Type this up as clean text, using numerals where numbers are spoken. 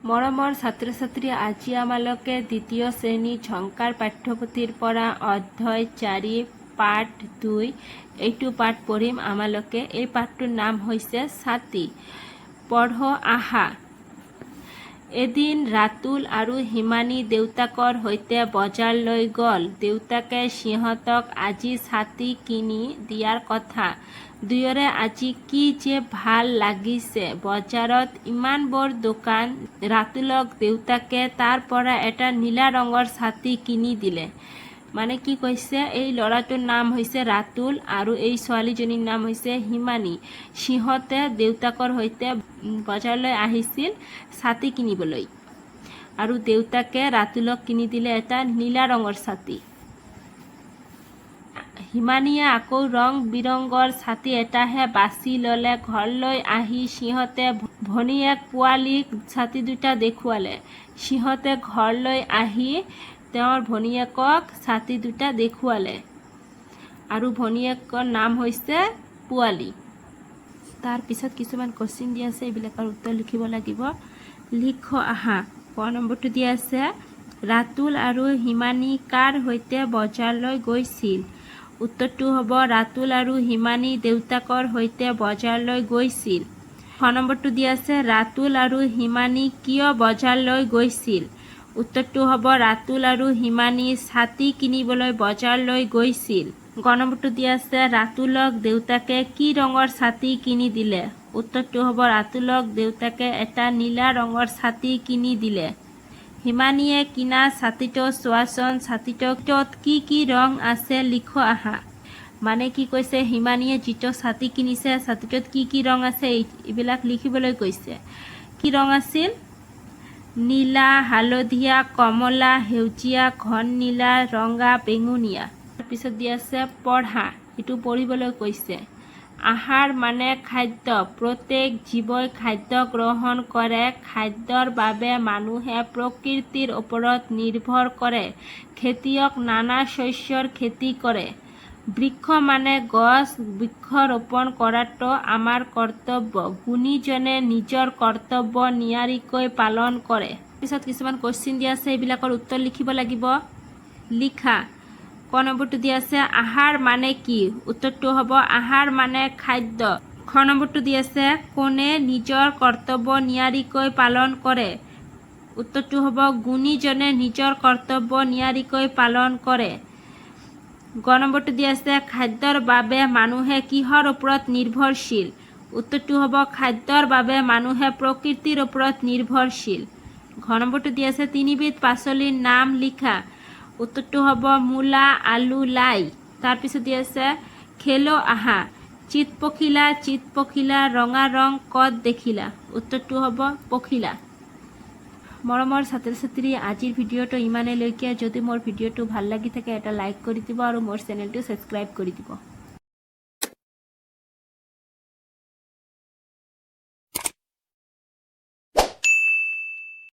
মৰমৰ ছাত্ৰ ছাত্ৰী, আজি আমালোকে দ্বিতীয় শ্ৰেণী ঝংকাৰ পাঠ্যপুথিৰ পৰা অধ্যায় 4 পাঠ 2 এইটো পাঠ পঢ়িম। আমালোকে এই পাঠটোৰ নাম হৈছে ছাতি। পঢ়ো আহা। এদিন ৰাতুল আৰু হিমানী দেউতাকৰ সৈতে বজাৰলৈ গ'ল। দেউতাকে সিহঁতক আজি ছাতি কিনি দিয়াৰ কথা। দুয়োৰে আজি কি যে ভাল লাগিছে। বজাৰত ইমানবোৰ দোকান। ৰাতুলক দেউতাকে তাৰ পৰা এটা নীলা ৰঙৰ ছাতি কিনি দিলে। মানে কি কৈছে, এই ল'ৰাটোৰ নাম হৈছে ৰাতুল আৰু এই ছোৱালীজনীৰ নাম হৈছে হিমানী। সিহঁতে দেউতাকৰ সৈতে বজাৰলৈ আহিছিল ছাতি কিনিবলৈ আৰু দেউতাকে ৰাতুলক কিনি দিলে এটা নীলা ৰঙৰ ছাতি। হিমানীয়ে আকৌ ৰং বিৰঙৰ ছাতি এটাহে বাছি ল'লে। ঘৰলৈ আহি সিহঁতে ভনীয়েক পোৱালীক ছাতি দুটা দেখুৱালে। সিহঁতে ঘৰলৈ আহি তেওঁৰ ভনীয়েকক ছাতি দুটা দেখুৱালে আৰু ভনীয়েকৰ নাম হৈছে পোৱালী। তাৰপিছত কিছুমান কোৱেশ্চন দিয়া আছে, এইবিলাকৰ উত্তৰ লিখিব লাগিব। লিখো আহা। ক নম্বৰটো দিয়া আছে, ৰাতুল আৰু হিমানী কাৰ সৈতে বজাৰলৈ গৈছিল? উত্তৰটো হ'ব ৰাতুল আৰু হিমানী দেউতাকৰ সৈতে বজাৰলৈ গৈছিল। খ নম্বৰটো দিয়া আছে, ৰাতুল আৰু হিমানী কিয় বজাৰলৈ গৈছিল? উত্তৰটো হ'ব ৰাতুল আৰু হিমানী ছাতি কিনিবলৈ বজাৰলৈ গৈছিল। গ নম্বৰটো দিয়া আছে, ৰাতুলক দেউতাকে কি ৰঙৰ ছাতি কিনি দিলে? উত্তৰটো হ'ব ৰাতুলক দেউতাকে এটা নীলা ৰঙৰ ছাতি কিনি দিলে। হিমানীয়ে কিনা ছাতিটো চোৱাচোন, ছাতিটোত কি কি ৰং আছে লিখো আহা। মানে কি কৈছে, হিমানীয়ে যিটো ছাতি কিনিছে ছাতিটোত কি কি ৰং আছে এইবিলাক লিখিবলৈ কৈছে। কি ৰং আছিল? নীলা, হালধীয়া, কমলা, সেউজীয়া, ঘন নীলা, ৰঙা, বেঙুনীয়া। তাৰপিছত দিয়া আছে পঢ়া। এইটো পঢ়িবলৈ কৈছে। আহাৰ মানে খাদ্য। প্ৰত্যেক জীৱই খাদ্য গ্ৰহণ কৰে। খাদ্যৰ বাবে মানুহে প্ৰকৃতিৰ ওপৰত নিৰ্ভৰ কৰে। খেতিয়ক নানা শস্যৰ খেতি কৰে। বৃক্ষ মানে গছ। বৃক্ষ ৰোপণ কৰাটো আমাৰ কৰ্তব্য। গুণীজনে নিজৰ কৰ্তব্য নিয়াৰিকৈ পালন কৰে। পিছত কিছুমান কোৱেশ্চন দিয়া আছে, এইবিলাকৰ উত্তৰ লিখিব লাগিব। লিখা। ক নম্বৰটো দিয়া আছে, আহাৰ মানে কি? উত্তৰটো হ'ব আহাৰ মানে খাদ্য। খ নম্বৰটো দিয়া আছে, কোনে নিজৰ কৰ্তব্য নিয়াৰিকৈ পালন কৰে? উত্তৰটো হ'ব গুণীজনে নিজৰ কৰ্তব্য নিয়াৰিকৈ পালন কৰে। গ নম্বৰটো দিয়া আছে, খাদ্যৰ বাবে মানুহে কিহৰ ওপৰত নিৰ্ভৰশীল? উত্তৰটো হ'ব খাদ্যৰ বাবে মানুহে প্ৰকৃতিৰ ওপৰত নিৰ্ভৰশীল। ঘ নম্বৰটো দিয়া আছে, তিনিবিধ পাচলিৰ নাম লিখা। উত্তৰটো হ'ব মূলা, আলু, লাই। তাৰপিছত দিয়া আছে খেলো আহা। চিত পখিলা ৰঙা ৰং ক'ত দেখিলা? উত্তৰটো হ'ব পখিলা। মৰমৰ ছাত্ৰ ছাত্ৰী, আজিৰ ভিডিঅ'টো ইমানেলৈকে। যদি মোৰ ভিডিঅ'টো ভাল লাগি থাকে এটা লাইক কৰি দিব আৰু মোৰ চেনেলটো ছাবস্ক্ৰাইব কৰি দিব।